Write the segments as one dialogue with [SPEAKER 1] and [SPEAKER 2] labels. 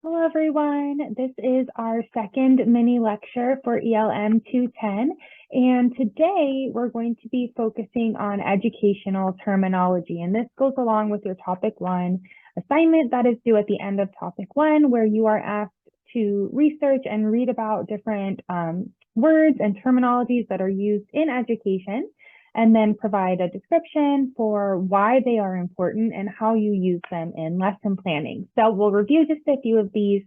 [SPEAKER 1] Hello, everyone. This is our second mini lecture for ELM 210, and today we're going to be focusing on educational terminology, and this goes along with your Topic 1 assignment that is due at the end of Topic 1, where you are asked to research and read about different words and terminologies that are used in education, and then provide a description for why they are important and how you use them in lesson planning. So we'll review just a few of these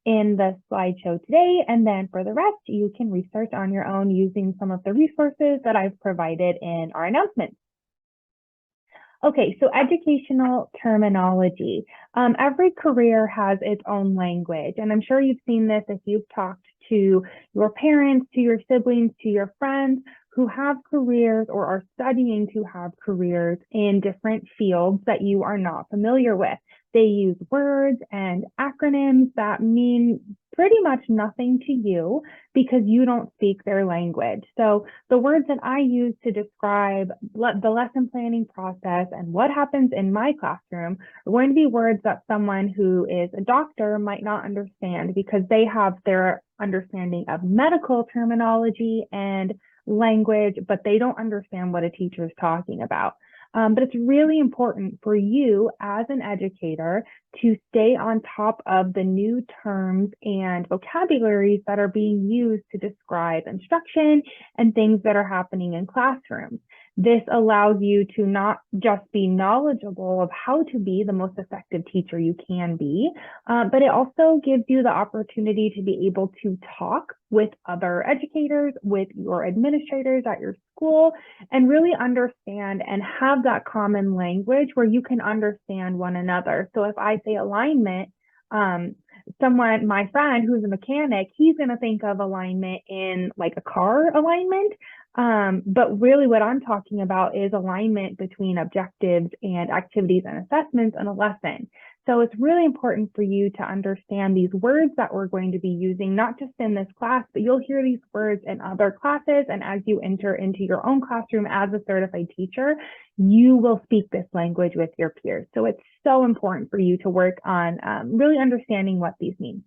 [SPEAKER 1] in the slideshow today, and then for the rest, you can research on your own using some of the resources that I've provided in our announcements. Okay, so educational terminology. Every career has its own language, and I'm sure you've seen this if you've talked to your parents, to your siblings, to your friends who have careers or are studying to have careers in different fields that you are not familiar with. They use words and acronyms that mean pretty much nothing to you because you don't speak their language. So the words that I use to describe the lesson planning process and what happens in my classroom are going to be words that someone who is a doctor might not understand because they have their understanding of medical terminology and language, but they don't understand what a teacher is talking about. But it's really important for you as an educator to stay on top of the new terms and vocabularies that are being used to describe instruction and things that are happening in classrooms. This allows you to not just be knowledgeable of how to be the most effective teacher you can be, but it also gives you the opportunity to be able to talk with other educators, with your administrators at your school, and really understand and have that common language where you can understand one another. So if I say alignment, my friend who's a mechanic, he's going to think of alignment in like a car alignment. But really what I'm talking about is alignment between objectives and activities and assessments in a lesson. So it's really important for you to understand these words that we're going to be using, not just in this class, but you'll hear these words in other classes. And as you enter into your own classroom as a certified teacher, you will speak this language with your peers. So it's so important for you to work on really understanding what these mean.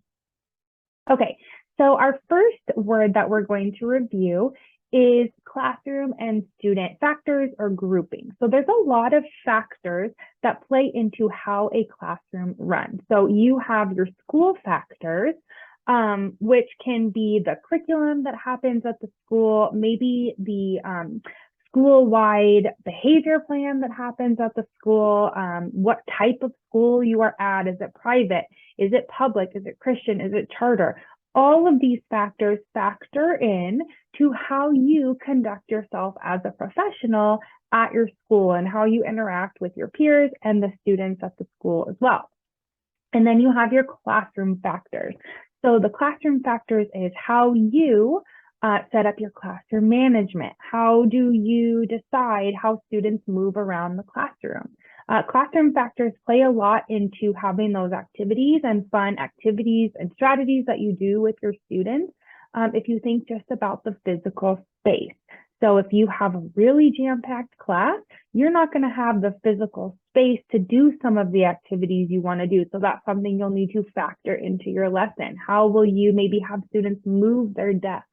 [SPEAKER 1] Okay, so our first word that we're going to review is classroom and student factors or grouping. So there's a lot of factors that play into how a classroom runs. So you have your school factors, which can be the curriculum that happens at the school, maybe the school-wide behavior plan that happens at the school, what type of school you are at. Is it private? Is it public? Is it Christian? Is it charter? All of these factors factor in to how you conduct yourself as a professional at your school and how you interact with your peers and the students at the school as well. And then you have your classroom factors. So the classroom factors is how you set up your classroom management. How do you decide how students move around the classroom? Classroom factors play a lot into having those activities and fun activities and strategies that you do with your students. If you think just about the physical space. So if you have a really jam-packed class, you're not going to have the physical space to do some of the activities you want to do. So that's something you'll need to factor into your lesson. How will you maybe have students move their desks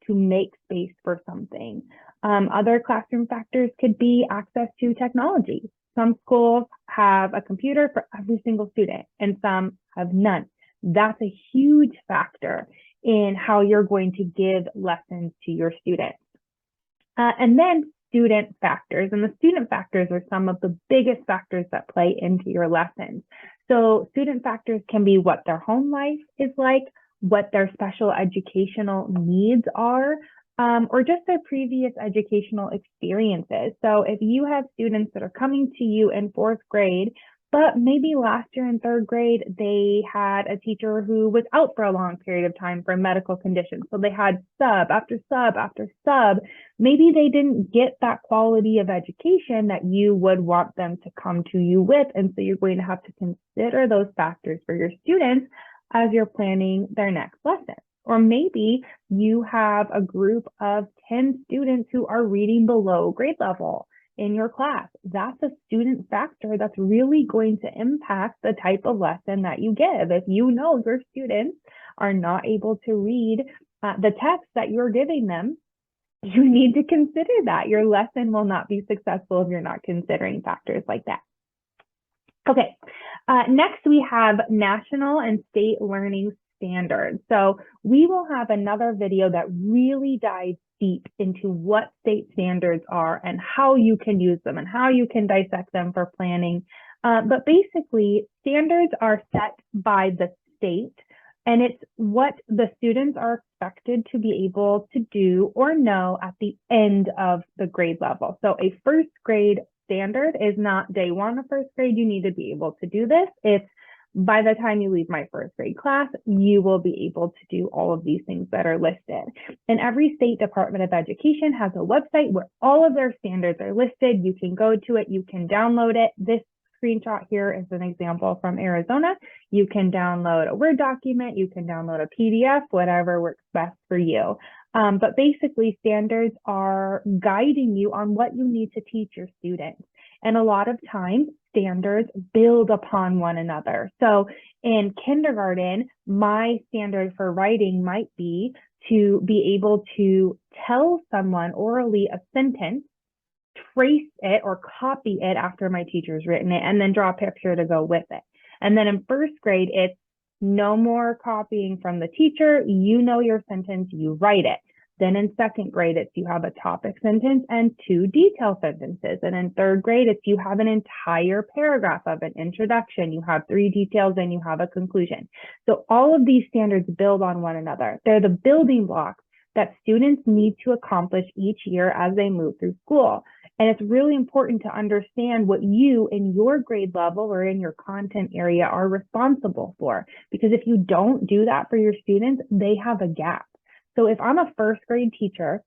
[SPEAKER 1] to make space for something? Other classroom factors could be access to technology. Some schools have a computer for every single student and some have none. That's a huge factor in how you're going to give lessons to your students. And then student factors. And the student factors are some of the biggest factors that play into your lessons. So student factors can be what their home life is like, what their special educational needs are, or just their previous educational experiences. So if you have students that are coming to you in 4th grade, but maybe last year in 3rd grade, they had a teacher who was out for a long period of time for a medical condition. So they had sub after sub after sub. Maybe they didn't get that quality of education that you would want them to come to you with. And so you're going to have to consider those factors for your students as you're planning their next lesson. Or maybe you have a group of 10 students who are reading below grade level. in your class. That's a student factor that's really going to impact the type of lesson that you give. If you know your students are not able to read the text that you're giving them, you need to consider that. Your lesson will not be successful if you're not considering factors like that. Okay, next we have national and state learning standards. So we will have another video that really dives deep into what state standards are and how you can use them and how you can dissect them for planning. But basically, standards are set by the state, and it's what the students are expected to be able to do or know at the end of the grade level. So a first grade standard is not day one of first grade, you need to be able to do this. It's by the time you leave my first grade class, you will be able to do all of these things that are listed. And every state Department of Education has a website where all of their standards are listed. You can go to it, you can download it. This screenshot here is an example from Arizona. You can download a Word document, you can download a PDF, whatever works best for you. But basically, standards are guiding you on what you need to teach your students. And a lot of times, standards build upon one another. So in kindergarten, my standard for writing might be to be able to tell someone orally a sentence, trace it or copy it after my teacher's written it, and then draw a picture to go with it. And then in first grade, it's no more copying from the teacher. You know your sentence, you write it. Then in second grade, it's you have a topic sentence and 2 detail sentences. And in third grade, it's you have an entire paragraph of an introduction, you have 3 details, and you have a conclusion. So all of these standards build on one another. They're the building blocks that students need to accomplish each year as they move through school. And it's really important to understand what you in your grade level or in your content area are responsible for. Because if you don't do that for your students, they have a gap. So if I'm a first grade teacher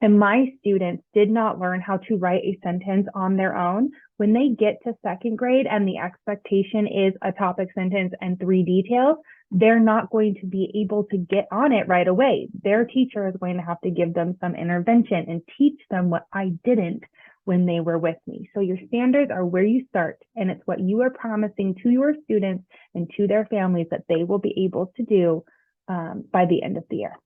[SPEAKER 1] and my students did not learn how to write a sentence on their own, when they get to second grade and the expectation is a topic sentence and 3 details, they're not going to be able to get on it right away. Their teacher is going to have to give them some intervention and teach them what I didn't when they were with me. So your standards are where you start, and it's what you are promising to your students and to their families that they will be able to do by the end of the year.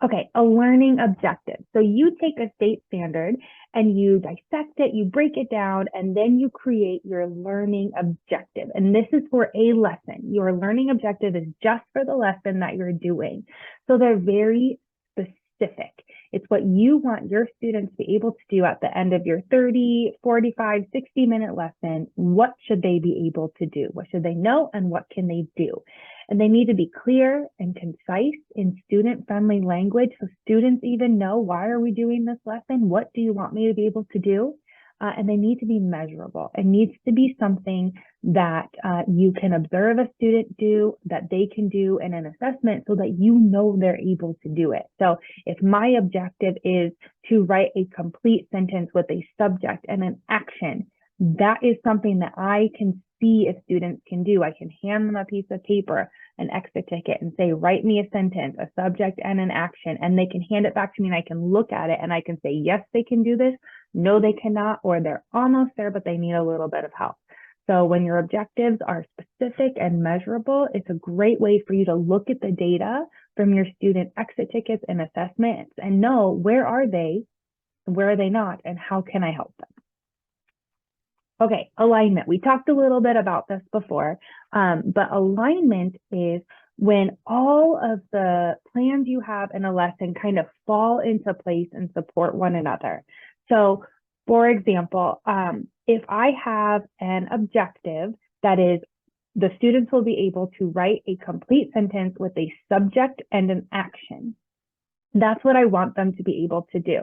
[SPEAKER 1] Okay, a learning objective. So you take a state standard and you dissect it, you break it down, and then you create your learning objective. And this is for a lesson. Your learning objective is just for the lesson that you're doing. So they're very specific. It's what you want your students to be able to do at the end of your 30, 45, 60-minute lesson. What should they be able to do? What should they know and what can they do? And they need to be clear and concise in student-friendly language so students even know, why are we doing this lesson? What do you want me to be able to do? And they need to be measurable. It needs to be something that you can observe a student do, that they can do in an assessment so that you know they're able to do it. So if my objective is to write a complete sentence with a subject and an action, that is something that I can see if students can do. I can hand them a piece of paper, an exit ticket, and say, write me a sentence, a subject and an action, and they can hand it back to me and I can look at it and I can say, yes, they can do this, no, they cannot, or they're almost there, but they need a little bit of help. So when your objectives are specific and measurable, it's a great way for you to look at the data from your student exit tickets and assessments and know, where are they, where are they not, and how can I help them? Okay, alignment. We talked a little bit about this before, but alignment is when all of the plans you have in a lesson kind of fall into place and support one another. So, for example, if I have an objective that is the students will be able to write a complete sentence with a subject and an action, that's what I want them to be able to do.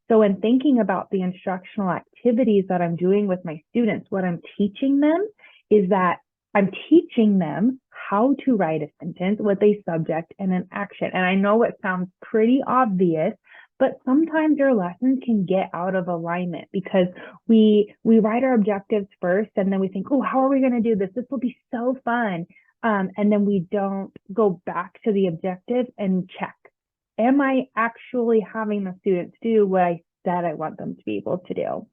[SPEAKER 1] So in thinking about the instructional activities that I'm doing with my students, what I'm teaching them is that I'm teaching them how to write a sentence with a subject and an action. And I know it sounds pretty obvious, but sometimes your lessons can get out of alignment because we write our objectives first and then we think, oh, how are we going to do this? This will be so fun. And then we don't go back to the objective and check. Am I actually having the students do what I said I want them to be able to do.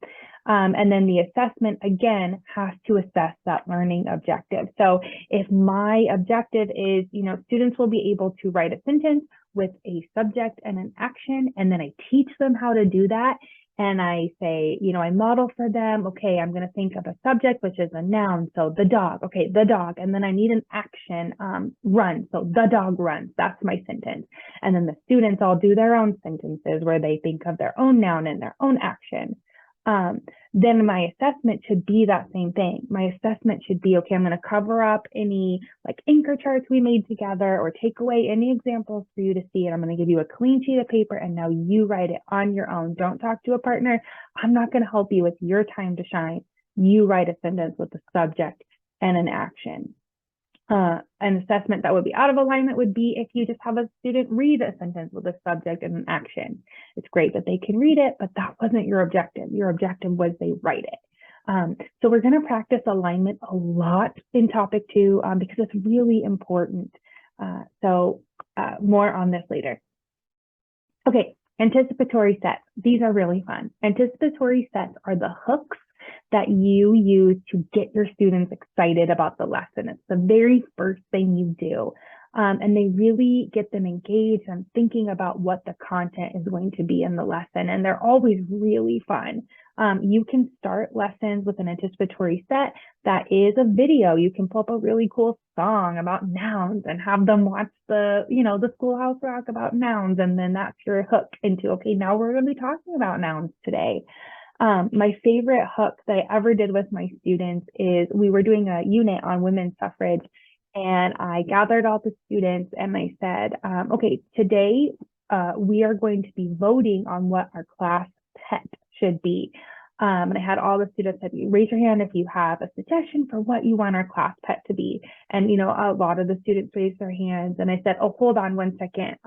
[SPEAKER 1] And then the assessment, again, has to assess that learning objective. So if my objective is, students will be able to write a sentence with a subject and an action, and then I teach them how to do that. And I say, I model for them, okay, I'm going to think of a subject, which is a noun. So the dog, okay, the dog. And then I need an action, run. So the dog runs. That's my sentence. And then the students all do their own sentences where they think of their own noun and their own action. Then my assessment should be that same thing. My assessment should be, okay, I'm going to cover up any like anchor charts we made together or take away any examples for you to see. And I'm going to give you a clean sheet of paper and now you write it on your own. Don't talk to a partner. I'm not going to help you with your time to shine. You write a sentence with a subject and an action. An assessment that would be out of alignment would be if you just have a student read a sentence with a subject and an action. It's great that they can read it, but that wasn't your objective. Your objective was they write it. So we're going to practice alignment a lot in topic 2 because it's really important. So more on this later. Okay, anticipatory sets. These are really fun. Anticipatory sets are the hooks that you use to get your students excited about the lesson. It's the very first thing you do. And they really get them engaged and thinking about what the content is going to be in the lesson. And they're always really fun. You can start lessons with an anticipatory set that is a video. You can pull up a really cool song about nouns and have them watch the Schoolhouse Rock about nouns. And then that's your hook into, okay, now we're going to be talking about nouns today. My favorite hook that I ever did with my students is we were doing a unit on women's suffrage, and I gathered all the students and I said, okay, today we are going to be voting on what our class pet should be. And I had all the students say, raise your hand if you have a suggestion for what you want our class pet to be. And, a lot of the students raised their hands, and I said, oh, hold on one second.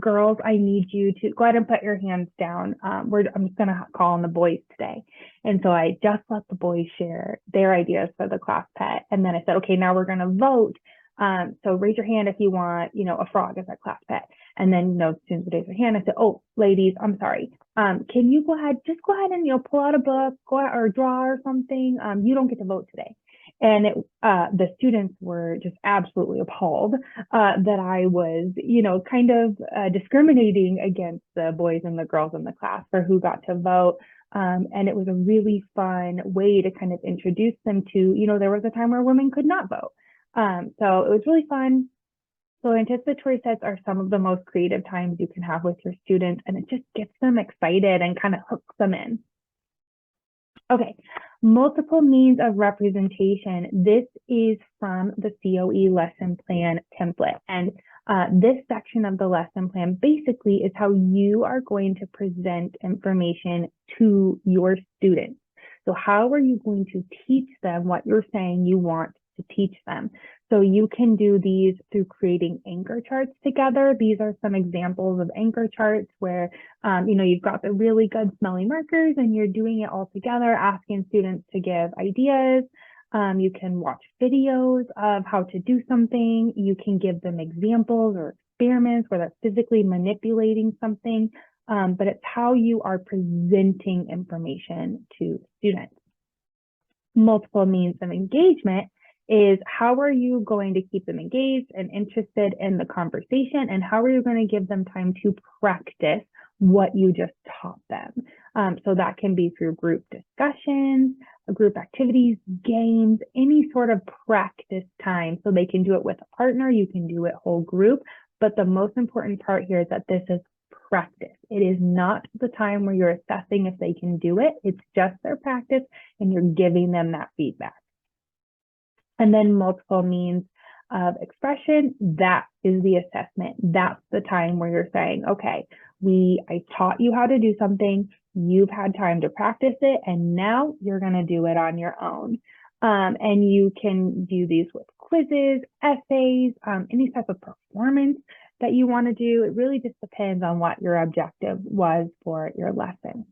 [SPEAKER 1] Girls, I need you to go ahead and put your hands down. I'm just going to call on the boys today. And so I just let the boys share their ideas for the class pet. And then I said, okay, now we're going to vote. So raise your hand if you want, a frog as a class pet. And then, students would raise their hand. I said, oh, ladies, I'm sorry. Can you go ahead and, pull out a book or draw or something? You don't get to vote today. And the students were just absolutely appalled that I was, kind of discriminating against the boys and the girls in the class for who got to vote. And it was a really fun way to kind of introduce them to, there was a time where women could not vote. So it was really fun. So anticipatory sets are some of the most creative times you can have with your students, and it just gets them excited and kind of hooks them in. Okay, multiple means of representation. This is from the COE lesson plan template. And this section of the lesson plan basically is how you are going to present information to your students. So how are you going to teach them what you're saying you want to teach them? So you can do these through creating anchor charts together. These are some examples of anchor charts where, you've got the really good smelly markers and you're doing it all together, asking students to give ideas. You can watch videos of how to do something. You can give them examples or experiments where they're physically manipulating something, but it's how you are presenting information to students. Multiple means of engagement is how are you going to keep them engaged and interested in the conversation, and how are you going to give them time to practice what you just taught them? So that can be through group discussions, group activities, games, any sort of practice time. So they can do it with a partner, you can do it whole group, but the most important part here is that this is practice. It is not the time where you're assessing if they can do it. It's just their practice and you're giving them that feedback. And then multiple means of expression, that is the assessment. That's the time where you're saying, okay, I taught you how to do something, you've had time to practice it, and now you're going to do it on your own. And you can do these with quizzes, essays, any type of performance that you want to do. It really just depends on what your objective was for your lesson.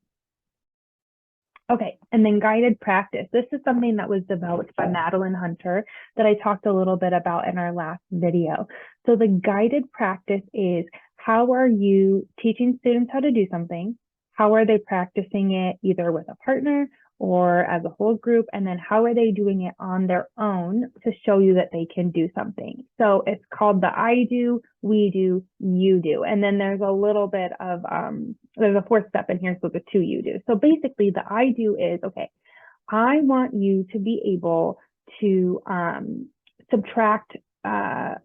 [SPEAKER 1] Okay, and then guided practice. This is something that was developed by Madeline Hunter that I talked a little bit about in our last video. So the guided practice is how are you teaching students how to do something? how are they practicing it either with a partner or as a whole group, and then how are they doing it on their own to show you that they can do something. So it's called the I do, we do, you do. And then there's a little bit of, there's a fourth step in here, so the two you do. So basically the I do is, okay, I want you to be able to subtract a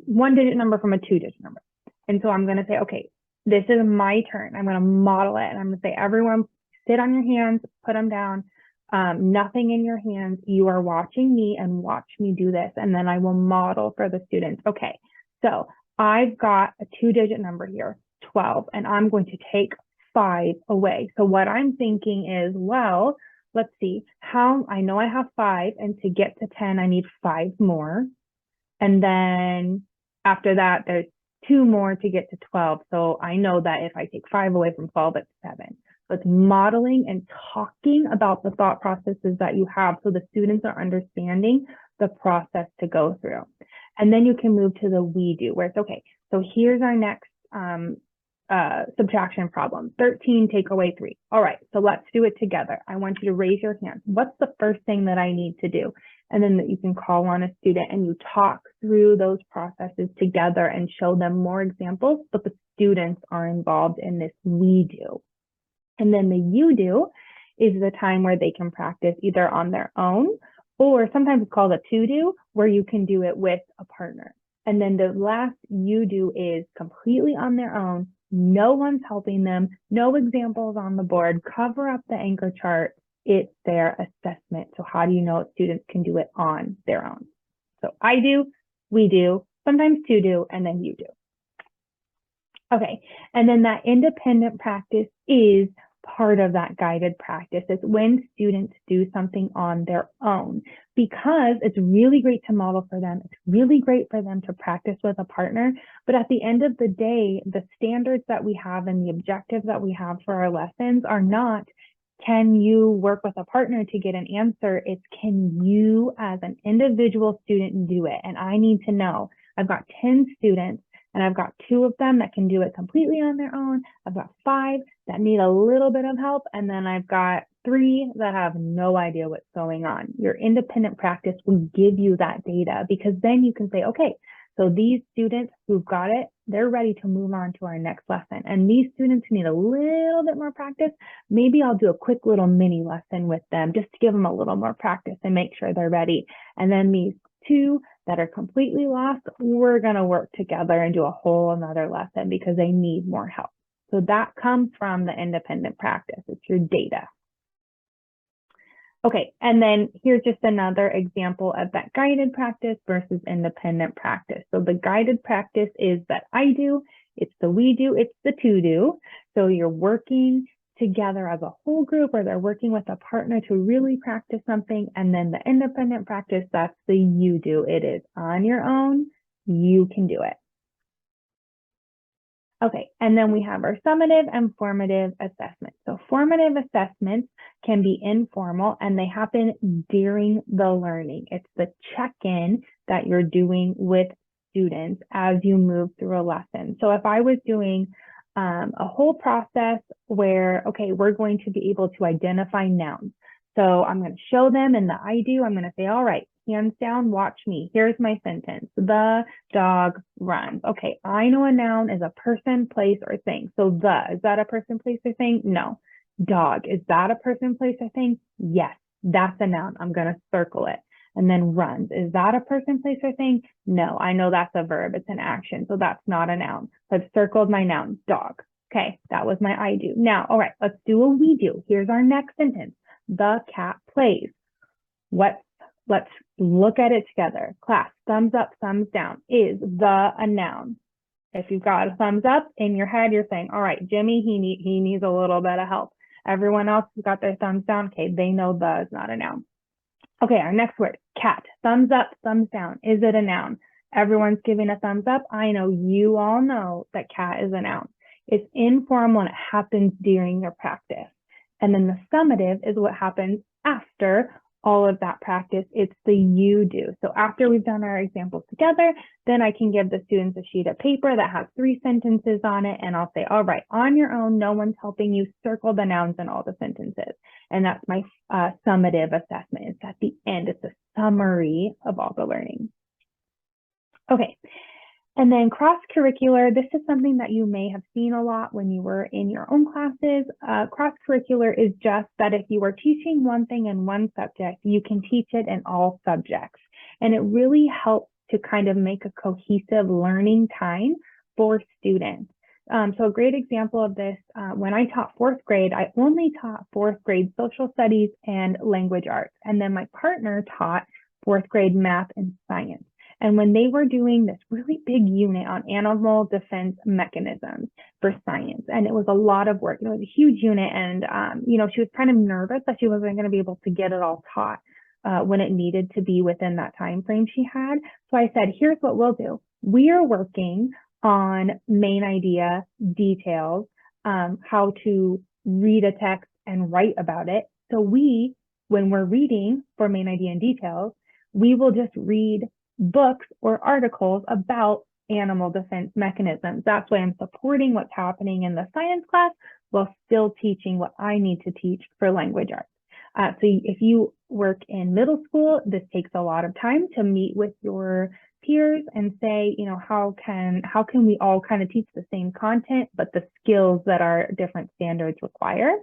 [SPEAKER 1] one-digit number from a two-digit number. And so I'm going to say, okay, this is my turn. I'm going to model it. And I'm going to say, everyone sit on your hands, put them down, nothing in your hands. You are watching me and watch me do this. And then I will model for the students. Okay, so I've got a two-digit number here, 12, and I'm going to take 5 away. So what I'm thinking is, well, let's see, how I know I have 5, and to get to 10, I need 5 more. And then after that, there's 2 more to get to 12. So I know that if I take 5 away from 12, it's 7. So it's modeling and talking about the thought processes that you have so the students are understanding the process to go through. And then you can move to the we do, where it's okay. So here's our next subtraction problem. 13 take away 3. All right, so let's do it together. I want you to raise your hand. What's the first thing that I need to do? And then you can call on a student and you talk through those processes together and show them more examples, but the students are involved in this we do. And then the you do is the time where they can practice either on their own, or sometimes it's called a to do, where you can do it with a partner. And then the last you do is completely on their own. No one's helping them, no examples on the board, cover up the anchor chart. It's their assessment. So how do you know if students can do it on their own? So I do, we do, sometimes to do, and then you do. Okay, and then that independent practice is part of that guided practice. It's when students do something on their own, because it's really great to model for them. It's really great for them to practice with a partner. But at the end of the day, the standards that we have and the objectives that we have for our lessons are not, can you work with a partner to get an answer? It's, can you as an individual student do it? And I need to know, I've got 10 students, and I've got 2 of them that can do it completely on their own. I've got 5 that need a little bit of help. And then I've got 3 that have no idea what's going on. Your independent practice will give you that data, because then you can say, okay, so these students who've got it, they're ready to move on to our next lesson. And these students who need a little bit more practice, maybe I'll do a quick little mini lesson with them just to give them a little more practice and make sure they're ready. And then these 2 that are completely lost, we're going to work together and do a whole another lesson because they need more help. So that comes from the independent practice. It's your data. Okay, and then here's just another example of that guided practice versus independent practice. So the guided practice is that I do, it's the we do, it's the to do. So you're working together as a whole group, or they're working with a partner to really practice something. And then the independent practice, that's the you do. It is on your own, you can do it. Okay, and then we have our summative and formative assessments. So formative assessments can be informal and they happen during the learning. It's the check-in that you're doing with students as you move through a lesson. So if I was doing a whole process where, okay, we're going to be able to identify nouns. So I'm going to show them in the I do. I'm going to say, all right, hands down, watch me. Here's my sentence. The dog runs. Okay, I know a noun is a person, place, or thing. So is that a person, place, or thing? No. Dog, is that a person, place, or thing? Yes, that's a noun. I'm going to circle it. And then runs, is that a person, place, or thing? No, I know that's a verb. It's an action, so that's not a noun. So I've circled my noun, dog. Okay, that was my I do. Now, all right, let's do a we do. Here's our next sentence. The cat plays. Let's look at it together. Class, thumbs up, thumbs down. Is the a noun? If you've got a thumbs up in your head, you're saying, all right, Jimmy, he needs a little bit of help. Everyone else has got their thumbs down. Okay, they know the is not a noun. Okay, our next word, cat. Thumbs up, thumbs down. Is it a noun? Everyone's giving a thumbs up. I know you all know that cat is a noun. It's informal and it happens during your practice. And then the summative is what happens after all of that practice. It's the you do. So after we've done our examples together, then I can give the students a sheet of paper that has 3 sentences on it. And I'll say, all right, on your own, no one's helping you, circle the nouns in all the sentences. And that's my summative assessment. It's at the end. It's a summary of all the learning. Okay. And then cross-curricular, this is something that you may have seen a lot when you were in your own classes. Cross-curricular is just that if you are teaching one thing in one subject, you can teach it in all subjects. And it really helps to kind of make a cohesive learning time for students. So a great example of this, when I taught 4th grade, I only taught 4th grade social studies and language arts. And then my partner taught 4th grade math and science. And when they were doing this really big unit on animal defense mechanisms for science, and it was a lot of work, it was a huge unit, and she was kind of nervous that she wasn't going to be able to get it all taught when it needed to be within that time frame she had. So I said, here's what we'll do. We are working on main idea details, how to read a text and write about it. So when we're reading for main idea and details, we will just read books or articles about animal defense mechanisms. That's why I'm supporting what's happening in the science class while still teaching what I need to teach for language arts. So if you work in middle school, this takes a lot of time to meet with your peers and say, how can we all kind of teach the same content, but the skills that our different standards require.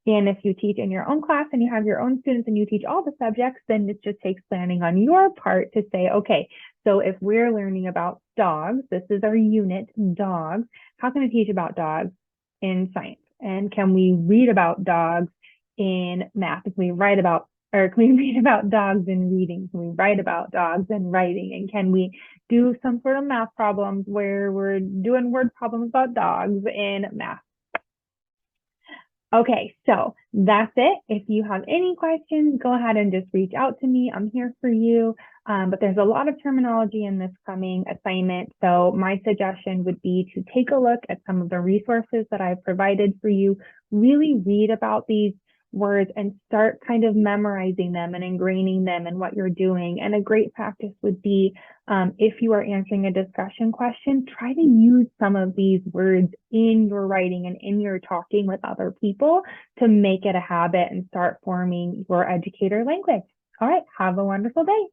[SPEAKER 1] And if you teach in your own class and you have your own students and you teach all the subjects, then it just takes planning on your part to say, okay, so if we're learning about dogs, this is our unit, dogs, how can I teach about dogs in science? And can we read about dogs in math? Can we read about dogs in reading? Can we write about dogs in writing? And can we do some sort of math problems where we're doing word problems about dogs in math? Okay, so that's it. If you have any questions, go ahead and just reach out to me. I'm here for you. But there's a lot of terminology in this coming assignment. So my suggestion would be to take a look at some of the resources that I've provided for you. Really read about these words and start kind of memorizing them and ingraining them in what you're doing. And a great practice would be if you are answering a discussion question, try to use some of these words in your writing and in your talking with other people to make it a habit and start forming your educator language. All right, have a wonderful day.